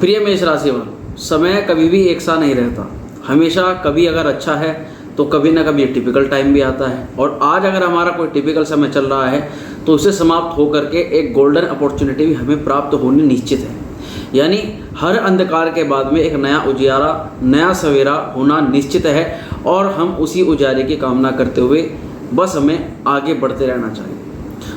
प्रिय मेष राशि वालों, समय कभी भी एक सा नहीं रहता। हमेशा कभी अगर अच्छा है तो कभी ना कभी टिपिकल टाइम भी आता है, और आज अगर हमारा कोई टिपिकल समय चल रहा है तो उसे समाप्त होकर के एक गोल्डन अपॉर्चुनिटी भी हमें प्राप्त होनी निश्चित है। यानी हर अंधकार के बाद में एक नया उजियारा, नया सवेरा होना निश्चित है, और हम उसी उजियारे की कामना करते हुए बस हमें आगे बढ़ते रहना चाहिए।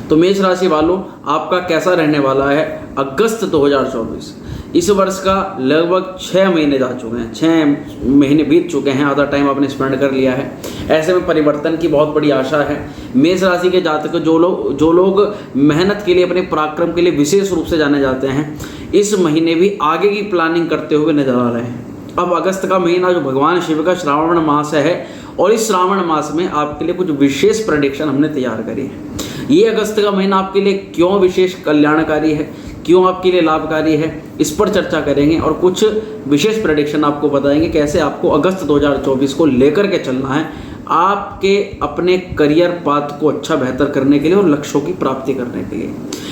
तो मेष राशि वालों, आपका कैसा रहने वाला है अगस्त 2024। इस वर्ष का लगभग 6 महीने जा चुके हैं, 6 महीने बीत चुके हैं, आधा टाइम आपने स्पेंड कर लिया है। ऐसे में परिवर्तन की बहुत बड़ी आशा है। मेष राशि के जातक जो लोग मेहनत के लिए, अपने पराक्रम के लिए विशेष रूप से जाने जाते हैं, इस महीने भी आगे की प्लानिंग करते हुए नजर आ रहे हैं। अब अगस्त का महीना जो भगवान शिव का श्रावण मास है, और इस श्रावण मास में आपके लिए कुछ विशेष प्रेडिक्शन हमने तैयार करी है। ये अगस्त का महीना आपके लिए क्यों विशेष कल्याणकारी है, क्यों आपके लिए लाभकारी है, इस पर चर्चा करेंगे और कुछ विशेष प्रेडिक्शन आपको बताएंगे कैसे आपको अगस्त 2024 को लेकर के चलना है, आपके अपने करियर पाथ को अच्छा बेहतर करने के लिए और लक्ष्यों की प्राप्ति करने के लिए।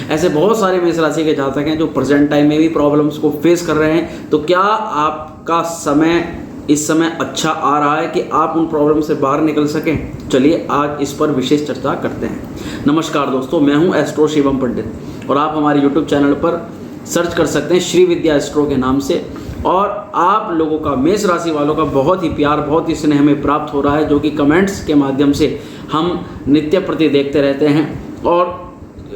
ऐसे बहुत सारे मेष राशि के जातक हैं जो प्रेजेंट टाइम में भी प्रॉब्लम्स को फेस कर रहे हैं। तो क्या आपका समय इस समय अच्छा आ रहा है कि आप उन प्रॉब्लम से बाहर निकल सकें? चलिए आज इस पर विशेष चर्चा करते हैं। नमस्कार दोस्तों, मैं हूं एस्ट्रो शिवम पंडित, और आप हमारे यूट्यूब चैनल पर सर्च कर सकते हैं श्री विद्या एस्ट्रो के नाम से। और आप लोगों का, मेष राशि वालों का बहुत ही प्यार, बहुत ही स्नेह हमें प्राप्त हो रहा है, जो कि कमेंट्स के माध्यम से हम नित्य प्रति देखते रहते हैं और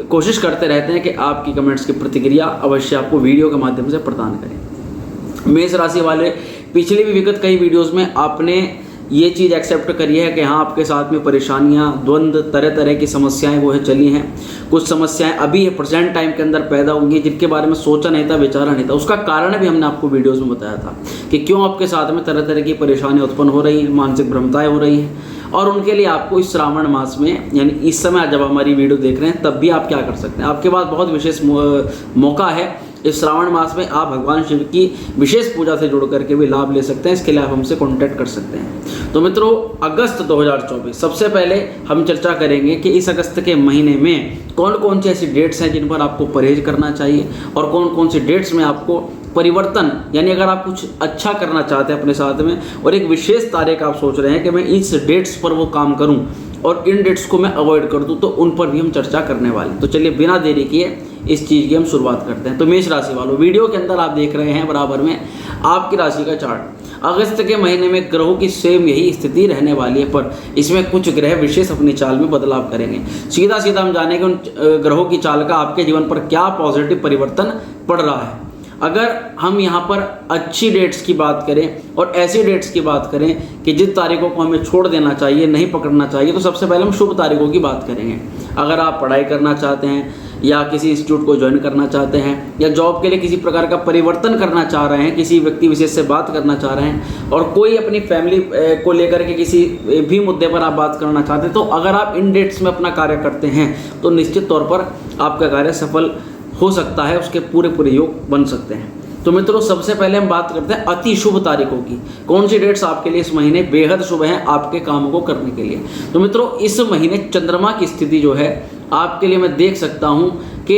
कोशिश करते रहते हैं कि आपकी कमेंट्स की प्रतिक्रिया अवश्य आपको वीडियो के माध्यम से प्रदान करें। मेष राशि वाले, पिछले भी विगत कई वीडियोस में आपने ये चीज़ एक्सेप्ट करी है कि हाँ, आपके साथ में परेशानियाँ, द्वंद्व, तरह तरह की समस्याएं वो है चली हैं। कुछ समस्याएं अभी ये प्रेजेंट टाइम के अंदर पैदा होंगी जिनके बारे में सोचा नहीं था, विचारा नहीं था। उसका कारण भी हमने आपको वीडियोस में बताया था कि क्यों आपके साथ में तरह तरह की परेशानियाँ उत्पन्न हो रही हैं, मानसिक भ्रमताएँ हो रही हैं। और उनके लिए आपको इस श्रावण मास में, यानी इस समय जब हमारी वीडियो देख रहे हैं तब भी आप क्या कर सकते हैं, आपके पास बहुत विशेष मौका है। इस श्रावण मास में आप भगवान शिव की विशेष पूजा से जुड़ करके भी लाभ ले सकते हैं। इसके लिए आप हमसे कांटेक्ट कर सकते हैं। तो मित्रों, अगस्त 2024 सबसे पहले हम चर्चा करेंगे कि इस अगस्त के महीने में कौन कौन सी ऐसी डेट्स हैं जिन पर आपको परहेज करना चाहिए, और कौन कौन सी डेट्स में आपको परिवर्तन, यानी अगर आप कुछ अच्छा करना चाहते हैं अपने साथ में और एक विशेष तारीख आप सोच रहे हैं कि मैं इस डेट्स पर वो काम करूं और इन डेट्स को मैं अवॉइड कर दूं, तो उन पर भी हम चर्चा करने वाले हैं। तो चलिए बिना देरी किए इस चीज़ की हम शुरुआत करते हैं। तो मेष राशि वालों, वीडियो के अंदर आप देख रहे हैं बराबर में आपकी राशि का चार्ट। अगस्त के महीने में ग्रहों की सेम यही स्थिति रहने वाली है, पर इसमें कुछ ग्रह विशेष अपनी चाल में बदलाव करेंगे। सीधा सीधा हम जानेंगे उन ग्रहों की चाल का आपके जीवन पर क्या पॉजिटिव परिवर्तन पड़ रहा है। अगर हम यहाँ पर अच्छी डेट्स की बात करें और ऐसी डेट्स की बात करें कि जिन तारीखों को हमें छोड़ देना चाहिए, नहीं पकड़ना चाहिए, तो सबसे पहले हम शुभ तारीखों की बात करेंगे। अगर आप पढ़ाई करना चाहते हैं या किसी इंस्टीट्यूट को ज्वाइन करना चाहते हैं या जॉब के लिए किसी प्रकार का परिवर्तन करना चाह रहे हैं, किसी व्यक्ति विशेष से बात करना चाह रहे हैं, और कोई अपनी फैमिली को लेकर के किसी भी मुद्दे पर आप बात करना चाहते हैं, तो अगर आप इन डेट्स में अपना कार्य करते हैं तो निश्चित तौर पर आपका कार्य सफल हो सकता है, उसके पूरे योग बन सकते हैं। तो मित्रों, सबसे पहले हम बात करते हैं अति शुभ तारीखों की। कौन सी डेट्स आपके लिए इस महीने बेहद शुभ हैं आपके कामों को करने के लिए? तो मित्रों, इस महीने चंद्रमा की स्थिति जो है आपके लिए मैं देख सकता हूं कि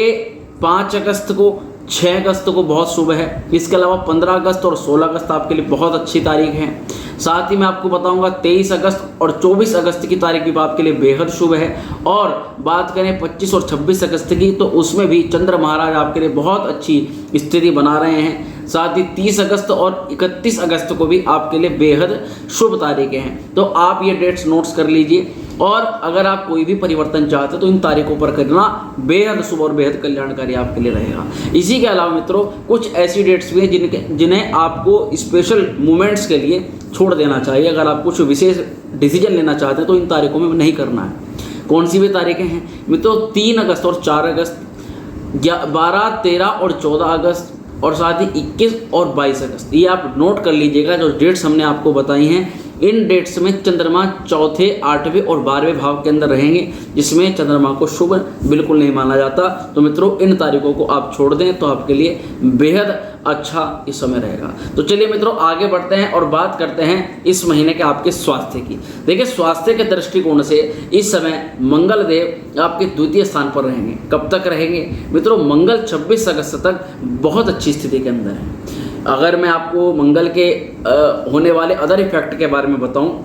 5 अगस्त को, 6 अगस्त को बहुत शुभ है। इसके अलावा 15 अगस्त और 16 अगस्त आपके लिए बहुत अच्छी तारीख है। साथ ही मैं आपको बताऊंगा 23 अगस्त और 24 अगस्त की तारीख भी आपके लिए बेहद शुभ है। और बात करें 25 और 26 अगस्त की, तो उसमें भी चंद्र महाराज आपके लिए बहुत अच्छी स्थिति बना रहे हैं। साथ ही 30 अगस्त और 31 अगस्त को भी आपके लिए बेहद शुभ तारीखें हैं। तो आप ये डेट्स नोट्स कर लीजिए, और अगर आप कोई भी परिवर्तन चाहते हैं तो इन तारीखों पर करना बेहद शुभ और बेहद कल्याणकारी आपके लिए रहेगा। इसी के अलावा मित्रों, कुछ ऐसी डेट्स भी हैं जिन्हें आपको स्पेशल मोमेंट्स के लिए छोड़ देना चाहिए। अगर आप कुछ विशेष डिसीजन लेना चाहते हैं तो इन तारीखों में नहीं करना है। कौन सी भी तारीखें हैं मित्रों? 3 अगस्त और 4 अगस्त, 12, 13 और 14 अगस्त, और साथ ही 21 और 22 अगस्त। ये आप नोट कर लीजिएगा। जो डेट्स हमने आपको बताई हैं, इन डेट्स में चंद्रमा 4थे, 8वें और 12वें भाव के अंदर रहेंगे, जिसमें चंद्रमा को शुभ बिल्कुल नहीं माना जाता। तो मित्रों, इन तारीखों को आप छोड़ दें तो आपके लिए बेहद अच्छा इस समय रहेगा। तो चलिए मित्रों, आगे बढ़ते हैं और बात करते हैं इस महीने के आपके स्वास्थ्य की। देखिए, स्वास्थ्य के दृष्टिकोण से इस समय मंगल देव आपके द्वितीय स्थान पर रहेंगे। कब तक रहेंगे मित्रों? मंगल 26 अगस्त तक बहुत अच्छी स्थिति के अंदर है। अगर मैं आपको मंगल के होने वाले अदर इफेक्ट के बारे में बताऊं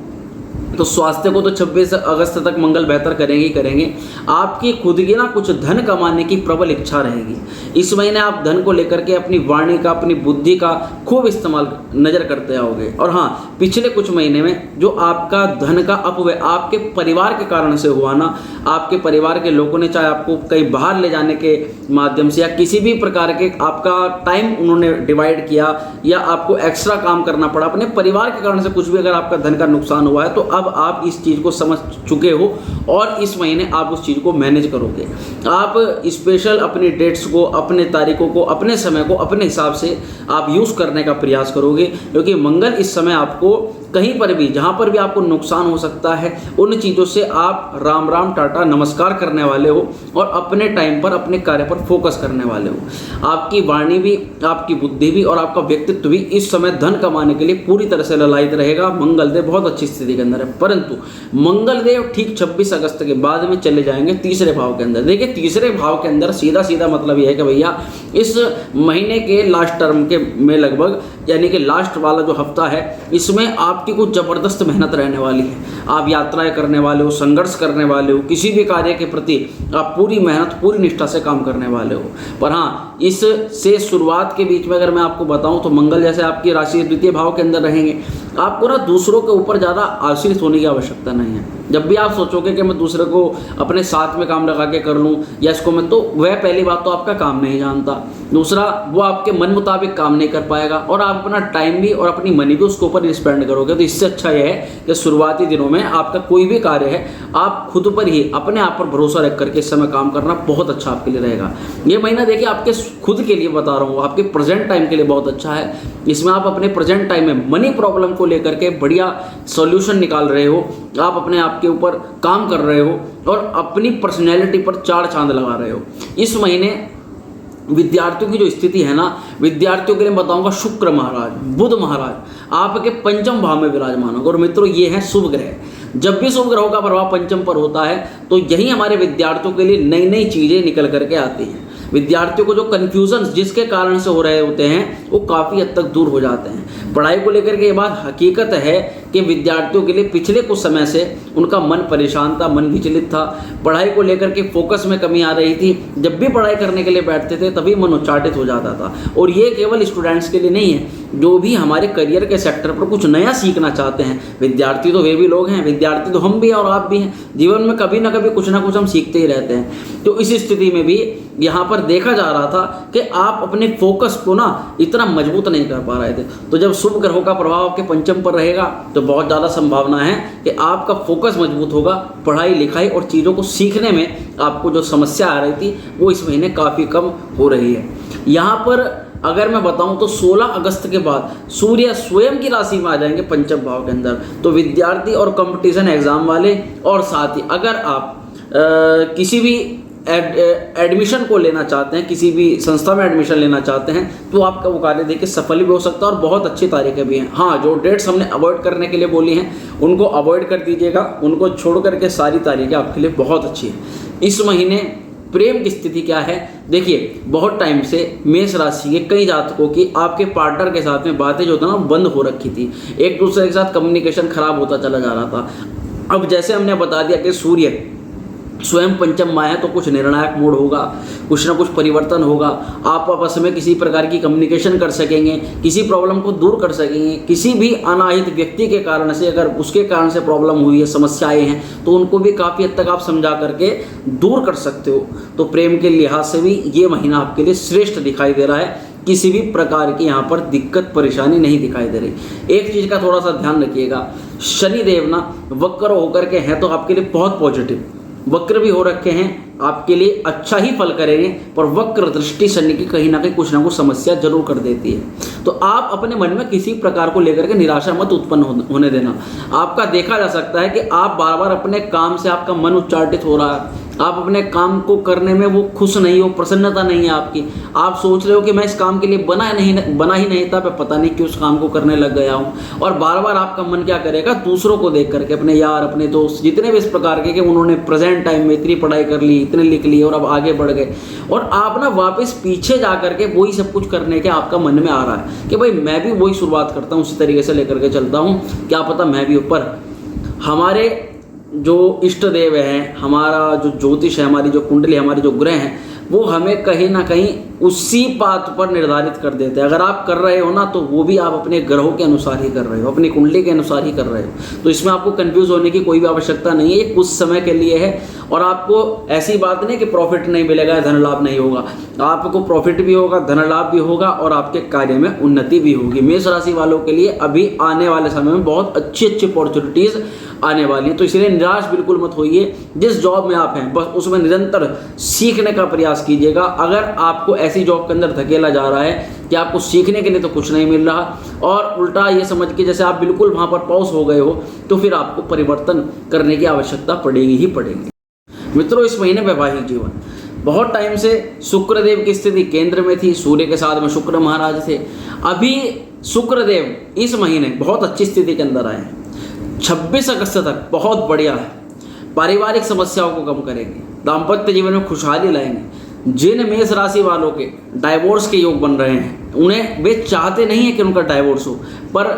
तो स्वास्थ्य को तो 26 अगस्त तक मंगल बेहतर करेंगे ही करेंगे। आपकी खुद की ना कुछ धन कमाने की प्रबल इच्छा रहेगी। इस महीने आप धन को लेकर के अपनी वाणी का, अपनी बुद्धि का खूब इस्तेमाल नज़र करते आओगे। और हाँ, पिछले कुछ महीने में जो आपका धन का अपव्यय आपके परिवार के कारण से हुआ ना, आपके परिवार के लोगों ने चाहे आपको कहीं बाहर ले जाने के माध्यम से या किसी भी प्रकार के आपका टाइम उन्होंने डिवाइड किया या आपको एक्स्ट्रा काम करना पड़ा, अपने परिवार के कारण से कुछ भी अगर आपका धन का नुकसान हुआ है तो अब आप इस चीज़ को समझ चुके हो और इस महीने आप उस चीज़ को मैनेज करोगे। आप स्पेशल अपनी डेट्स को, अपने तारीखों को, अपने समय को अपने हिसाब से आप यूज़ करने का प्रयास करोगे, क्योंकि मंगल इस समय आपको कहीं पर भी जहाँ पर भी आपको नुकसान हो सकता है उन चीज़ों से आप राम राम टाटा नमस्कार करने वाले हो और अपने टाइम पर अपने कार्य पर फोकस करने वाले हो। आपकी वाणी भी, आपकी बुद्धि भी और आपका व्यक्तित्व भी इस समय धन कमाने के लिए पूरी तरह से ललायित रहेगा। मंगल देव बहुत अच्छी स्थिति के अंदर है, परंतु मंगल देव ठीक 26 अगस्त के बाद में चले जाएंगे तीसरे भाव के अंदर। देखिए, तीसरे भाव के अंदर सीधा सीधा मतलब यह है कि भैया इस महीने के लास्ट टर्म के में लगभग, यानी कि लास्ट वाला जो हफ्ता है, इसमें आपकी कुछ ज़बरदस्त मेहनत रहने वाली है। आप यात्राएं करने वाले हो, संघर्ष करने वाले हो, किसी भी कार्य के प्रति आप पूरी मेहनत, पूरी निष्ठा से काम करने वाले हो। पर हाँ, इस से शुरुआत के बीच में अगर मैं आपको बताऊं तो मंगल जैसे आपकी राशि द्वितीय भाव के अंदर रहेंगे, आपको ना दूसरों के ऊपर ज़्यादा आश्रित होने की आवश्यकता नहीं है। जब भी आप सोचोगे कि मैं दूसरे को अपने साथ में काम लगा के कर लूँ या इसको मैं, तो वह पहली बात तो आपका काम नहीं जानता, दूसरा वो आपके मन मुताबिक काम नहीं कर पाएगा और आप अपना टाइम भी और अपनी मनी भी उसके ऊपर स्पेंड करोगे। तो इससे अच्छा यह है कि शुरुआती दिनों में आपका कोई भी कार्य है, आप खुद पर ही अपने आप पर भरोसा रख करके इस समय काम करना बहुत अच्छा आपके लिए रहेगा। ये महीना देखिए आपके खुद के लिए बता रहा हूँ, आपके प्रेजेंट टाइम के लिए बहुत अच्छा है। इसमें आप अपने प्रेजेंट टाइम में मनी प्रॉब्लम को लेकर के बढ़िया सॉल्यूशन निकाल रहे हो, आप अपने आप के ऊपर काम कर रहे हो और अपनी पर्सनैलिटी पर चार चांद लगा रहे हो। इस महीने विद्यार्थियों की जो स्थिति है ना, विद्यार्थियों के लिए बताऊंगा शुक्र महाराज, बुध महाराज आपके पंचम भाव में विराजमान होगा। और मित्रों, ये है शुभ ग्रह। जब भी शुभ ग्रहों का प्रभाव पंचम पर होता है तो यही हमारे विद्यार्थियों के लिए नई नई चीज़ें निकल करके आती हैं। विद्यार्थियों को जो कन्फ्यूजन जिसके कारण से हो रहे होते हैं वो काफ़ी हद तक दूर हो जाते हैं। पढ़ाई को लेकर के ये बात हकीकत है कि विद्यार्थियों के लिए पिछले कुछ समय से उनका मन परेशान था, मन विचलित था, पढ़ाई को लेकर के फोकस में कमी आ रही थी। जब भी पढ़ाई करने के लिए बैठते थे तभी मन उच्चाटित हो जाता था। और ये केवल स्टूडेंट्स के लिए नहीं है, जो भी हमारे करियर के सेक्टर पर कुछ नया सीखना चाहते हैं, विद्यार्थी तो वे भी लोग हैं, विद्यार्थी तो हम भी हैं और आप भी हैं। जीवन में कभी ना कभी कुछ ना कुछ हम सीखते ही रहते हैं। तो इस स्थिति में भी यहाँ पर देखा जा रहा था कि आप अपने फोकस को ना इतना मजबूत नहीं कर पा रहे थे। तो जब शुभ ग्रहों का प्रभाव आपके पंचम पर रहेगा तो बहुत ज़्यादा संभावना है कि आपका फोकस मजबूत होगा। पढ़ाई लिखाई और चीज़ों को सीखने में आपको जो समस्या आ रही थी वो इस महीने काफ़ी कम हो रही है। यहाँ पर अगर मैं बताऊं तो 16 अगस्त के बाद सूर्य स्वयं की राशि में आ जाएंगे पंचम भाव के अंदर। तो विद्यार्थी और कंपटीशन एग्जाम वाले और साथ ही अगर आप किसी भी एडमिशन को लेना चाहते हैं, किसी भी संस्था में एडमिशन लेना चाहते हैं, तो आपका वो कार्य देखिए सफल भी हो सकता है और बहुत अच्छी तारीखें भी हैं। हाँ, जो डेट्स हमने अवॉइड करने के लिए बोली हैं उनको अवॉइड कर दीजिएगा, उनको छोड़ करके सारी तारीखें आपके लिए बहुत अच्छी हैं। इस महीने प्रेम की स्थिति क्या है? देखिए, बहुत टाइम से मेष राशि के कई जातकों की आपके पार्टनर के साथ में बातें जो था ना बंद हो रखी थी, एक दूसरे के साथ कम्युनिकेशन खराब होता चला जा रहा था। अब जैसे हमने बता दिया कि सूर्य स्वयं पंचम में है तो कुछ निर्णायक मोड़ होगा, कुछ ना कुछ परिवर्तन होगा, आप आपस में किसी प्रकार की कम्युनिकेशन कर सकेंगे, किसी प्रॉब्लम को दूर कर सकेंगे। किसी भी अनाहित व्यक्ति के कारण से अगर उसके कारण से प्रॉब्लम हुई है, समस्याएं हैं, तो उनको भी काफ़ी हद तक आप समझा करके दूर कर सकते हो। तो प्रेम के लिहाज से भी ये महीना आपके लिए श्रेष्ठ दिखाई दे रहा है, किसी भी प्रकार की यहाँ पर दिक्कत परेशानी नहीं दिखाई दे रही। एक चीज़ का थोड़ा सा ध्यान रखिएगा, शनिदेव ना वक्र होकर के हैं तो आपके लिए बहुत पॉजिटिव, वक्र भी हो रखे हैं आपके लिए अच्छा ही फल करेंगे, पर वक्र दृष्टि शनि की कहीं ना कहीं कुछ ना कुछ समस्या जरूर कर देती है। तो आप अपने मन में किसी प्रकार को लेकर के निराशा मत उत्पन्न होने देना। आपका देखा जा सकता है कि आप बार बार अपने काम से आपका मन उच्चाटित हो रहा है, आप अपने काम को करने में वो खुश नहीं हो, प्रसन्नता नहीं है आपकी। आप सोच रहे हो कि मैं इस काम के लिए बना ही नहीं था, मैं पता नहीं क्यों उस काम को करने लग गया हूँ। और बार बार आपका मन क्या करेगा, दूसरों को देख करके, अपने यार, अपने दोस्त, जितने भी इस प्रकार के कि उन्होंने प्रेजेंट टाइम में इतनी पढ़ाई कर ली, इतने लिख लिए और अब आगे बढ़ गए, और आप ना वापस पीछे जा करके वही सब कुछ करने के आपका मन में आ रहा है कि भाई मैं भी वही शुरुआत करता हूँ, उसी तरीके से लेकर के चलता हूँ, क्या पता मैं भी ऊपर। हमारे जो इष्ट देव हैं, हमारा जो ज्योतिष है, हमारी जो कुंडली, हमारे जो ग्रह हैं, वो हमें कहीं ना कहीं उसी पाथ पर निर्धारित कर देते हैं। अगर आप कर रहे हो ना, तो वो भी आप अपने ग्रहों के अनुसार ही कर रहे हो, अपनी कुंडली के अनुसार ही कर रहे हो। तो इसमें आपको कंफ्यूज होने की कोई भी आवश्यकता नहीं है, ये कुछ समय के लिए है। और आपको ऐसी बात नहीं कि प्रॉफिट नहीं मिलेगा, धन लाभ नहीं होगा, आपको प्रॉफिट भी होगा, धन लाभ भी होगा और आपके कार्य में उन्नति भी होगी। मेष राशि वालों के लिए अभी आने वाले समय में बहुत अच्छी अच्छी अपॉर्चुनिटीज आने वाली है। तो इसलिए निराश बिल्कुल मत होइए। जिस जॉब में आप हैं बस उसमें निरंतर सीखने का प्रयास कीजिएगा। अगर आपको ऐसी जॉब के अंदर धकेला जा रहा है कि आपको सीखने के लिए तो कुछ नहीं मिल रहा, और उल्टा ये समझ के जैसे आप बिल्कुल वहाँ पर पॉज हो गए हो, तो फिर आपको परिवर्तन करने की आवश्यकता पड़ेगी ही पड़ेगी। मित्रों, इस महीने वैवाहिक जीवन, बहुत टाइम से शुक्रदेव की स्थिति केंद्र में थी, सूर्य के साथ में शुक्र महाराज थे। अभी शुक्रदेव इस महीने बहुत अच्छी स्थिति के अंदर आए हैं। 26 अगस्त तक बहुत बढ़िया है। पारिवारिक समस्याओं को कम करेंगे, दाम्पत्य जीवन में खुशहाली लाएंगे। जिन मेष राशि वालों के डाइवोर्स के योग बन रहे हैं, उन्हें वे चाहते नहीं है कि उनका डाइवोर्स हो, पर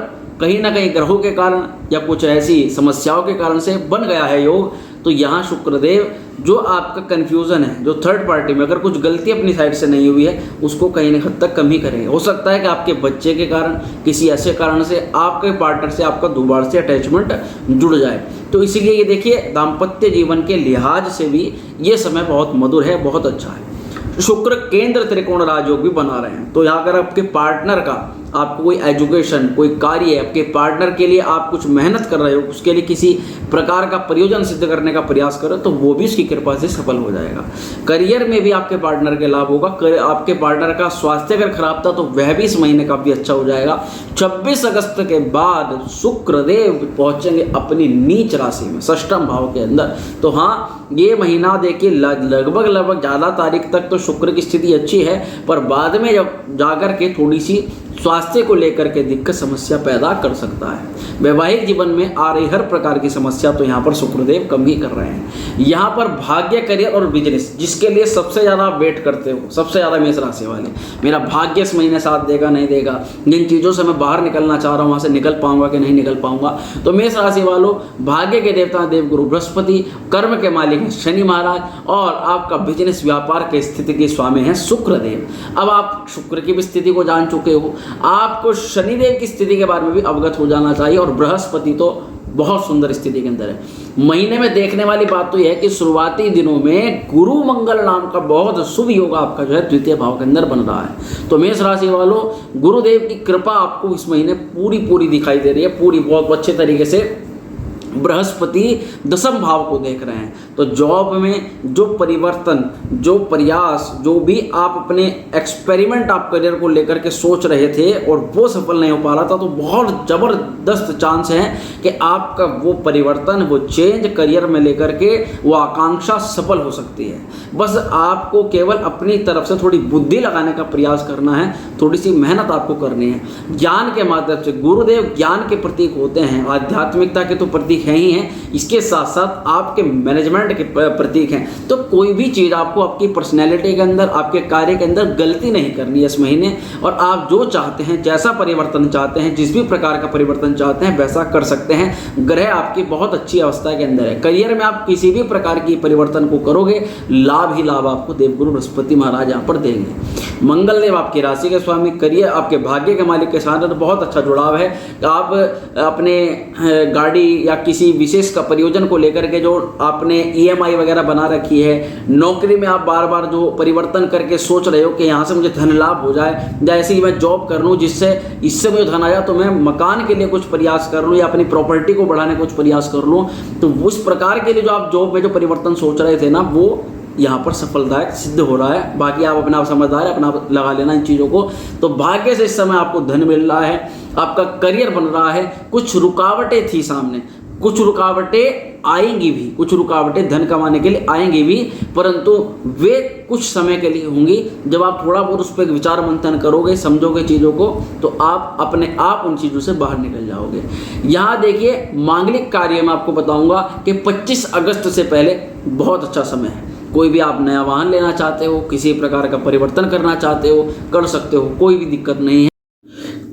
कहीं ना कहीं ग्रहों के कारण या कुछ ऐसी समस्याओं के कारण से बन गया है योग। तो यहाँ शुक्रदेव जो आपका कन्फ्यूज़न है, जो थर्ड पार्टी में अगर कुछ गलती अपनी साइड से नहीं हुई है, उसको कहीं ना हद तक कम ही करेंगे। हो सकता है कि आपके बच्चे के कारण, किसी ऐसे कारण से आपके पार्टनर से आपका दोबारा से अटैचमेंट जुड़ जाए। तो इसीलिए ये देखिए, दाम्पत्य जीवन के लिहाज से भी ये समय बहुत मधुर है, बहुत अच्छा है। शुक्र केंद्र त्रिकोण राजयोग भी बना रहे हैं। तो यहाँ अगर आपके पार्टनर का, आपको कोई एजुकेशन, कोई कार्य है, आपके पार्टनर के लिए आप कुछ मेहनत कर रहे हो, उसके लिए किसी प्रकार का प्रयोजन सिद्ध करने का प्रयास करो, तो वो भी उसकी कृपा से सफल हो जाएगा। करियर में भी आपके पार्टनर के लाभ होगा। आपके पार्टनर का स्वास्थ्य अगर खराब था तो वह भी इस महीने काफी अच्छा हो जाएगा। 26 अगस्त के बाद शुक्रदेव पहुंचेंगे अपनी नीच राशि में, षष्ठम भाव के अंदर। तो हाँ, ये महीना देखिए लगभग 11 तारीख तक तो शुक्र की स्थिति अच्छी है, पर बाद में जब जाकर के थोड़ी सी स्वास्थ्य को लेकर के दिक्कत, समस्या पैदा कर सकता है। वैवाहिक जीवन में आ रही हर प्रकार की समस्या तो यहाँ पर शुक्रदेव कम ही कर रहे हैं। यहाँ पर भाग्य, करियर और बिजनेस, जिसके लिए सबसे ज़्यादा आप वेट करते हो, सबसे ज़्यादा मेष राशि वाले, मेरा भाग्य इस महीने साथ देगा नहीं देगा, जिन चीज़ों से मैं बाहर निकलना चाह रहा हूँ वहाँ से निकल पाऊंगा कि नहीं निकल पाऊंगा। तो मेष राशि वालों, भाग्य के देवता देवगुरु बृहस्पति, कर्म के मालिक हैं शनि महाराज, और आपका बिजनेस व्यापार के स्थिति के स्वामी हैं शुक्रदेव। अब आप शुक्र की भी स्थिति को जान चुके हो, आपको शनिदेव की स्थिति के बारे में भी अवगत हो जाना चाहिए। और बृहस्पति तो बहुत सुंदर स्थिति के अंदर है। महीने में देखने वाली बात तो यह है कि शुरुआती दिनों में गुरु मंगल नाम का बहुत शुभ योग आपका जो है द्वितीय भाव के अंदर बन रहा है। तो मेष राशि वालों, गुरुदेव की कृपा आपको इस महीने पूरी दिखाई दे रही है, पूरी बहुत अच्छे तरीके से। बृहस्पति 10वें भाव को देख रहे हैं, तो जॉब में जो परिवर्तन, जो प्रयास, जो भी आप अपने एक्सपेरिमेंट आप करियर को लेकर के सोच रहे थे और वो सफल नहीं हो पा रहा था, तो बहुत ज़बरदस्त चांस है कि आपका वो परिवर्तन, वो चेंज करियर में लेकर के वो आकांक्षा सफल हो सकती है। बस आपको केवल अपनी तरफ से थोड़ी बुद्धि लगाने का प्रयास करना है, थोड़ी सी मेहनत आपको करनी है। ज्ञान के माध्यम से, गुरुदेव ज्ञान के प्रतीक होते हैं, आध्यात्मिकता के तो प्रतीक हैं ही हैं, इसके साथ साथ आपके मैनेजमेंट के प्रतीक हैं। तो कोई भी चीज़ आपको आपकी पर्सनैलिटी के अंदर, आपके कार्य के अंदर गलती नहीं करनी है इस महीने, और आप जो चाहते हैं, जैसा परिवर्तन चाहते हैं, जिस भी प्रकार का परिवर्तन चाहते हैं, वैसा कर सकते हैं। ग्रह आपकी बहुत अच्छी अवस्था के अंदर है। करियर में आप किसी भी प्रकार की परिवर्तन को करोगे, लाभ ही लाभ आपको देवगुरु बृहस्पति महाराज यहाँ पर देंगे। मंगल देव आपकी राशि के स्वामी, करियर आपके भाग्य के मालिक के साथ बहुत अच्छा जुड़ाव है। आप अपने गाड़ी या किसी विशेष का प्रयोजन को लेकर के जो आपने EMI वगैरह बना रखी है, नौकरी में आप बार बार जो परिवर्तन करके सोच रहे हो कि यहाँ से मुझे धन लाभ हो जाए, जैसे ही मैं जॉब कर लूँ जिससे इससे मुझे धन आया, तो मैं मकान के लिए कुछ प्रयास कर लूँ या अपनी प्रॉपर्टी को बढ़ाने का कुछ प्रयास कर लूँ, तो उस प्रकार के लिए जो आप जॉब में जो परिवर्तन सोच रहे थे ना, वो यहाँ पर सफलदायक सिद्ध हो रहा है। बाकी आप अपना समझदार अपना लगा लेना इन चीज़ों को। तो भाग्य से इस समय आपको धन मिल रहा है, आपका करियर बन रहा है। कुछ रुकावटें थी सामने, कुछ रुकावटें आएंगी भी, कुछ रुकावटें धन कमाने के लिए आएंगी भी, परंतु वे कुछ समय के लिए होंगी। जब आप थोड़ा बहुत उस पर विचार मंथन करोगे, समझोगे चीज़ों को, तो आप अपने आप उन चीज़ों से बाहर निकल जाओगे। यहाँ देखिए मांगलिक कार्य में आपको बताऊंगा कि 25 अगस्त से पहले बहुत अच्छा समय है। कोई भी आप नया वाहन लेना चाहते हो, किसी प्रकार का परिवर्तन करना चाहते हो, कर सकते हो, कोई भी दिक्कत नहीं है।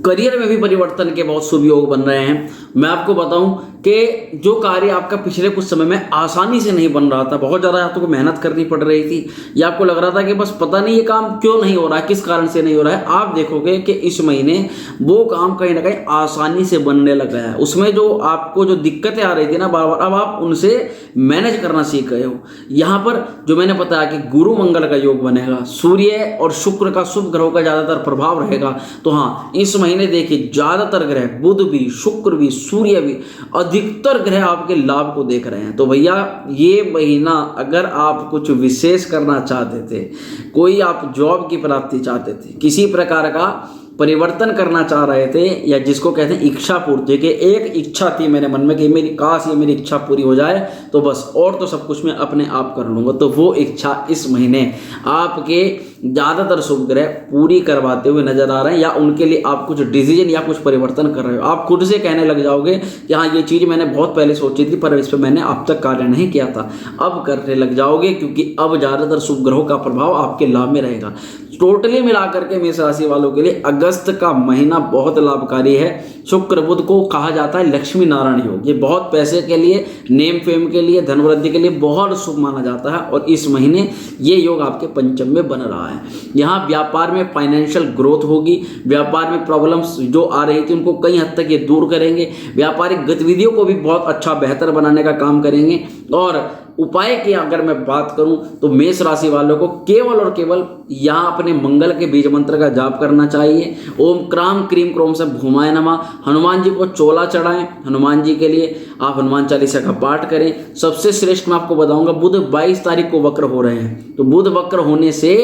करियर में भी परिवर्तन के बहुत शुभ योग बन रहे हैं। मैं आपको बताऊं कि जो कार्य आपका पिछले कुछ समय में आसानी से नहीं बन रहा था, बहुत ज़्यादा आपको मेहनत करनी पड़ रही थी, या आपको लग रहा था कि बस पता नहीं ये काम क्यों नहीं हो रहा है, किस कारण से नहीं हो रहा है, आप देखोगे कि इस महीने वो काम कहीं ना कहीं आसानी से बनने लगा है। उसमें जो आपको जो दिक्कतें आ रही थी ना बार बार, अब आप उनसे मैनेज करना सीख गए हो। यहाँ पर जो मैंने बताया कि गुरु मंगल का योग बनेगा, सूर्य और शुक्र का, शुभ ग्रहों का ज़्यादातर प्रभाव रहेगा। तो हाँ, इस महीने देखिए ज़्यादातर ग्रह, बुध भी, शुक्र भी, सूर्य भी, अधिकतर ग्रह आपके लाभ को देख रहे हैं। तो भैया ये महीना अगर आप कुछ विशेष करना चाहते थे, कोई आप जॉब की प्राप्ति चाहते थे, किसी प्रकार का परिवर्तन करना चाह रहे थे, या जिसको कहते हैं इच्छा पूर्ति, कि एक इच्छा थी मेरे मन में कि मेरी काश ये मेरी इच्छा पूरी हो जाए, तो बस और तो सब कुछ मैं अपने आप कर लूँगा, तो वो इच्छा इस महीने आपके ज़्यादातर शुभ ग्रह पूरी करवाते हुए नजर आ रहे हैं, या उनके लिए आप कुछ डिसीजन या कुछ परिवर्तन कर रहे हो। आप खुद से कहने लग जाओगे कि हाँ ये चीज़ मैंने बहुत पहले सोची थी पर इस पर मैंने अब तक कार्य नहीं किया था, अब करने लग जाओगे, क्योंकि अब ज़्यादातर शुभ ग्रहों का प्रभाव आपके लाभ में रहेगा। टोटली मिलाकर के मेष राशि वालों के लिए अगस्त का महीना बहुत लाभकारी है। शुक्र बुध को कहा जाता है लक्ष्मी नारायण योग, ये बहुत पैसे के लिए, नेम फेम के लिए, धन वृद्धि के लिए बहुत शुभ माना जाता है, और इस महीने ये योग आपके पंचम में बन रहा है। यहाँ व्यापार में फाइनेंशियल ग्रोथ होगी, व्यापार में प्रॉब्लम्स जो आ रही थी उनको कई हद तक ये दूर करेंगे, व्यापारिक गतिविधियों को भी बहुत अच्छा बेहतर बनाने का काम करेंगे। और उपाय की अगर मैं बात करूं तो मेष राशि वालों को केवल और केवल यहाँ अपने मंगल के बीज मंत्र का जाप करना चाहिए। ओम क्राम क्रीम क्रोम से भूमाय नमः। हनुमान जी को चोला चढ़ाएं, हनुमान जी के लिए आप हनुमान चालीसा का पाठ करें। सबसे श्रेष्ठ मैं आपको बताऊंगा, बुध 22 तारीख को वक्र हो रहे हैं, तो बुध वक्र होने से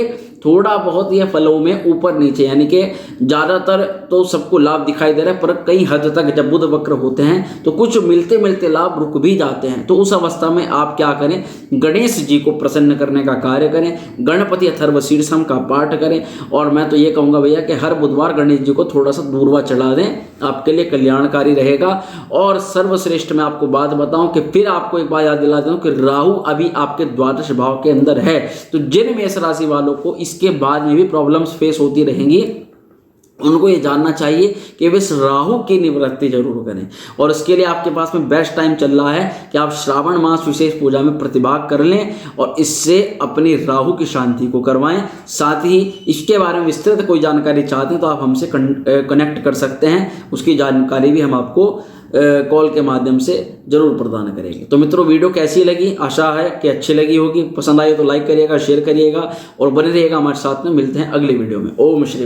थोड़ा बहुत ये फलों में ऊपर नीचे, यानी कि ज़्यादातर तो सबको लाभ दिखाई दे रहा है, पर कई हद तक जब बुध वक्र होते हैं तो कुछ मिलते मिलते लाभ रुक भी जाते हैं। तो उस अवस्था में आप क्या करें, गणेश जी को प्रसन्न करने का कार्य करें, गणपति अथर्व शीर्षम का पाठ करें, और मैं तो ये कहूँगा भैया कि हर बुधवार गणेश जी को थोड़ा सा दूरवा चढ़ा दें, आपके लिए कल्याणकारी रहेगा। और सर्वश्रेष्ठ मैं आपको बात बताऊं कि फिर आपको एक बात याद दिला दूं कि राहु अभी आपके द्वादश भाव के अंदर है, तो जिन मेष राशि वालों को इसके बाद में भी प्रॉब्लम्स फेस होती रहेंगी, उनको ये जानना चाहिए कि वे इस राहु की निवृत्ति जरूर करें। और इसके लिए आपके पास में बेस्ट टाइम चल रहा है कि आप श्रावण मास विशेष पूजा में प्रतिभाग कर लें और इससे अपनी राहु की शांति को करवाएं। साथ ही इसके बारे में विस्तृत कोई जानकारी चाहते हैं तो आप हमसे कनेक्ट कर सकते हैं, उसकी जानकारी भी हम आपको कॉल के माध्यम से जरूर प्रदान करेंगे। तो मित्रों, वीडियो कैसी लगी, आशा है कि अच्छी लगी होगी। पसंद आई तो लाइक करिएगा, शेयर करिएगा और बने रहिएगा हमारे साथ में। मिलते हैं अगली वीडियो में। ओम श्री